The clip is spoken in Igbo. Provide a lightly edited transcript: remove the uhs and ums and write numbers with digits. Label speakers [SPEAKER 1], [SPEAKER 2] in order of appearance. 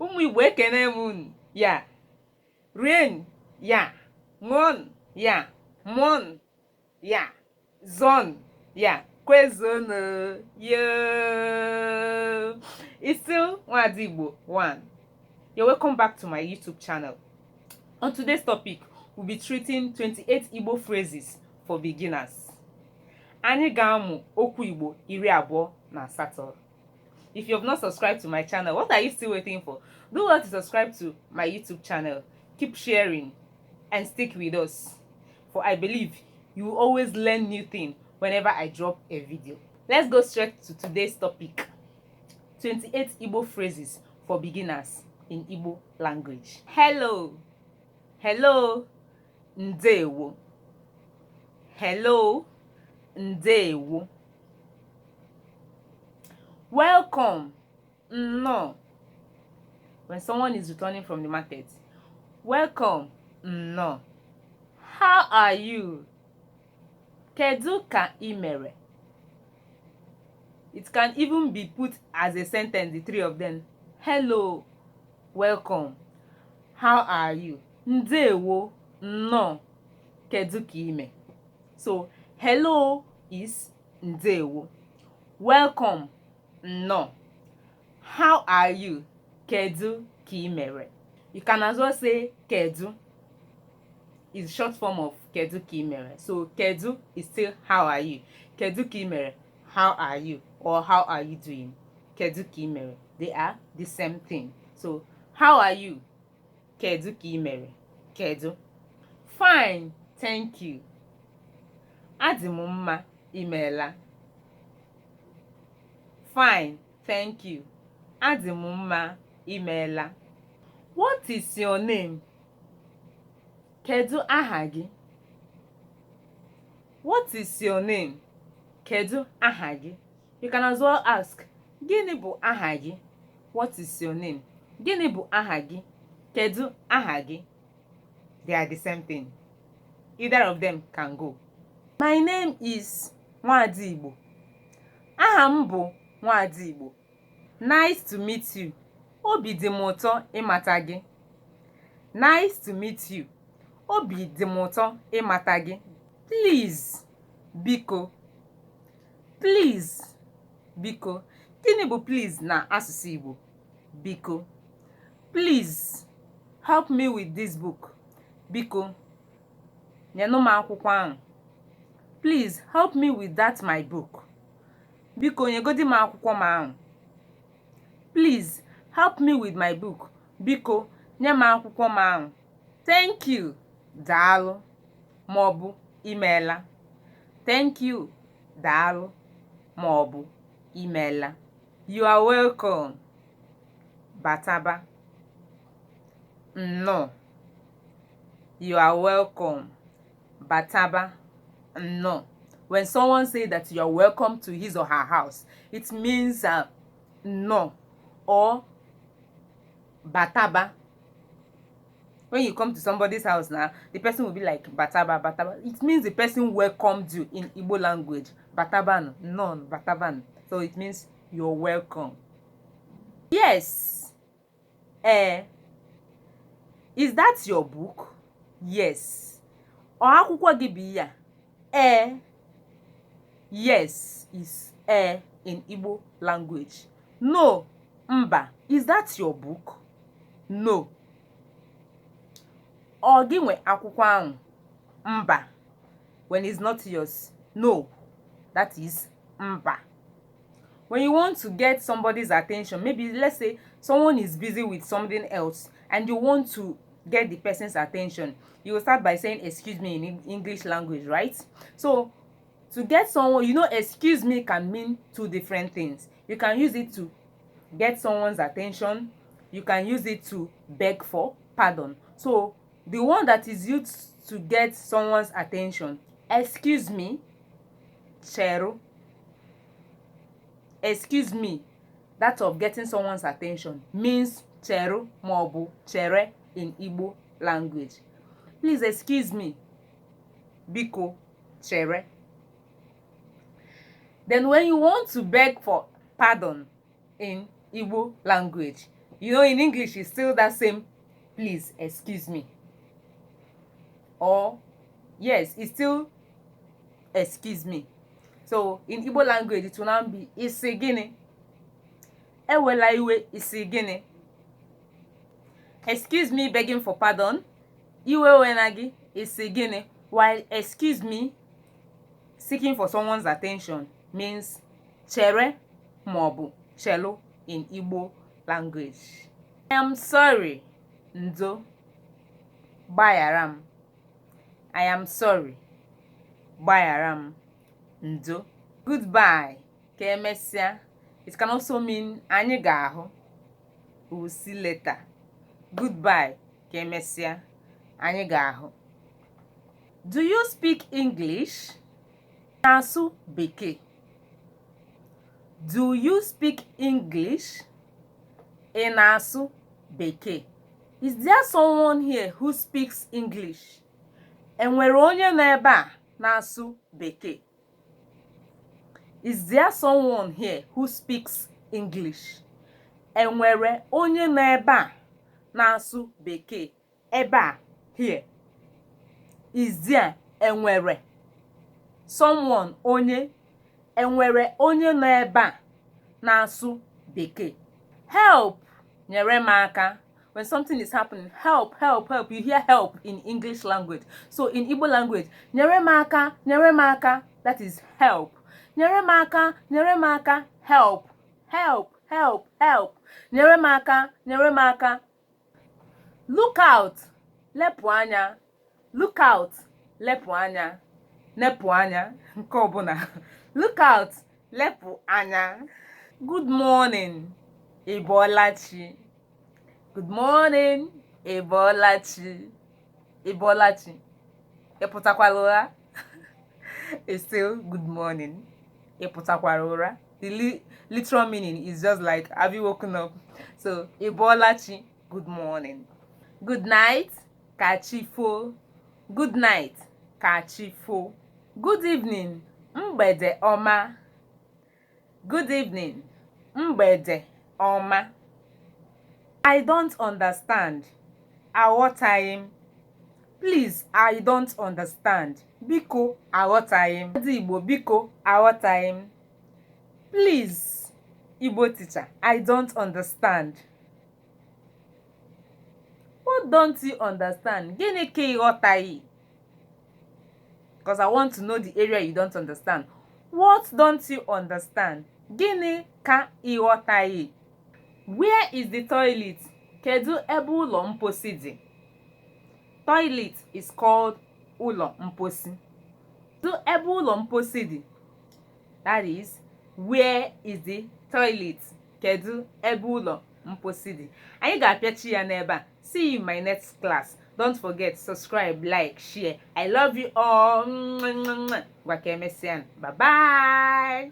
[SPEAKER 1] Ụmụ Igbo ekene m unu. Ya. Rain. Ya. Mon. Ya. Mon. Ya. Zon. Ya. Kwezono. Yo. It's still Nwadi Igbo 1. You're welcome back to my YouTube channel. On today's topic, we'll be treating 28 Igbo phrases for beginners. Anyị ga-amụ okwu Igbo 28. If you have not subscribed to my channel, what are you still waiting for? Do well to subscribe to my YouTube channel. Keep sharing and stick with us. For I believe you will always learn new things whenever I drop a video. Let's go straight to today's topic. 28 Igbo phrases for beginners in Igbo language. Hello. Hello. Ndewo. Hello. Ndewo. Welcome. No. When someone is returning from the market. Welcome. No. How are you? Kedu ka ị mere? It can even be put as a sentence, the three of them. Hello. Welcome. How are you? Ndewo. No. Kedu ka ị mere? So, hello is ndewo. Welcome. No. How are you? Kedu ka ị mere? You can as well say kedu. Is short form of kedu ka ị mere. So kedu is still how are you. Kedu ka ị mere? How are you? Or how are you doing? Kedu ka ị mere. They are the same thing. So how are you? Kedu ka ị mere. Kedu. Fine, thank you. Adị m mma, imeela. Fine, thank you. Adị m mma, imeela. What is your name? Kedu aha gị? What is your name? Kedu aha gị? You can as well ask, gịnị bụ aha gị? What is your name? Gịnị bụ aha gị? Kedu aha gị? They are the same thing. Either of them can go. My name is Nwadi Igbo. Aha m bụ Nwadi Igbo. Nice to meet you. Obi dị m ụtọ ịmata gị. Nice to meet you. Obi dị m ụtọ ịmata gị. Please, biko. Please, biko. Gịnị bụ please na asụsụ Igbo? Biko. Please, help me with this book. Biko, nyenụ m akwụkwọ ahụ. Please, help me with that my book. Biko, nyegodi m akwụkwọ m ahụ. Please, help me with my book. Biko, nye m akwụkwọ m ahụ. Thank you. Daalụ. Maọbụ imeela. Thank you. Daalụ. Maọbụ imeela. You are welcome. Bataba. No. You are welcome. Bataba. No. When someone says that you are welcome to his or her house, it means no or bataba. When you come to somebody's house now, the person will be like bataba, bataba. It means the person welcomed you in Igbo language. Bataban, no, bataban. So it means you're welcome. Yes. Is that your book? Yes. Or akwụkwọ gị bụ ya? Yes is in Igbo language. No, mba. Is that your book? No. Ọ gị nwe akwụkwọ ahụ? Mba. When it's not yours. No. That is mba. When you want to get somebody's attention, maybe let's say someone is busy with something else and you want to get the person's attention, you will start by saying excuse me in English language, right? So to get someone, you know, excuse me can mean two different things. You can use it to get someone's attention. You can use it to beg for pardon. So the one that is used to get someone's attention, excuse me, cheru. Excuse me, that of getting someone's attention means cheru maọbụ chere in Igbo language. Please excuse me. Biko, chere. Then when you want to beg for pardon in Igbo language, You know, in English, it's still that same, please, excuse me. Or, yes, it's still, excuse me. So, in Igbo language, it will now be, isi gini. Ewela iwe, isi gini. Excuse me, begging for pardon. Iwe wenagi, isi gini. While excuse me, seeking for someone's attention, means chere mobu chelo in Igbo language. I am sorry, ndo, bayaram. I am sorry, bayaram, ndo. Goodbye, kemesia. It can also mean anyị ga-ahụ. We will see later. Goodbye, kemesia, anyị ga-ahụ. Do you speak English? Na-asụ Bekee. Do you speak English? Ị na-asụ Bekee. Is there someone here who speaks English? Enwere onye nọ ebe a na-asụ Bekee? Is there someone here who speaks English? Enwere onye nọ ebe a na-asụ Bekee? Ebe a, here. Is there, enwere. Someone, onye. Enwere onye nọ ebe a na-asụ Bekee. Help, nyere m aka. When something is happening, help, help, help. You hear help in English language. So in Igbo language, nyere m aka, that is help. Nyere m aka, help, help, help, help. Nyere m aka. Look out, lepụ anya. Look out, lepụ anya. Nepụ anya, nke ọbụla. Look out, lepụ anya. Good morning, ị bọọla chi. Good morning, ị bọọla chi. Ị bọọla chi. Ị pụtakwala ụra? It's still good morning. Ị pụtakwala ụra? The literal meaning is just like, have you woken up? So, ị bọọla chi, good morning. Good night, ka chi fo. Good night, ka chi fo. Good evening, mgbede ọma. Good evening, mgbede ọma. I don't understand. Aghọtaghị m. Please, I don't understand. Biko, aghọtaghị m. Ndị Igbo, biko, aghọtaghị m. Please, Igbo teacher, I don't understand. What don't you understand? Gịnị ka ị ghọtaghị? Because I want to know the area you don't understand. What don't you understand? Gịnị ka ị ghọtaghị? Where is the toilet? Kedu ebe ụlọ mposi dị? Toilet is called ụlọ mposi. Kedu ebe ụlọ mposi dị? That is, where is the toilet? Kedu ebe ụlọ mposi dị? Anyị ga-apịachi ya n'ebe a. See you in my next class. Don't forget, subscribe, like, share. I love you all. Bye bye.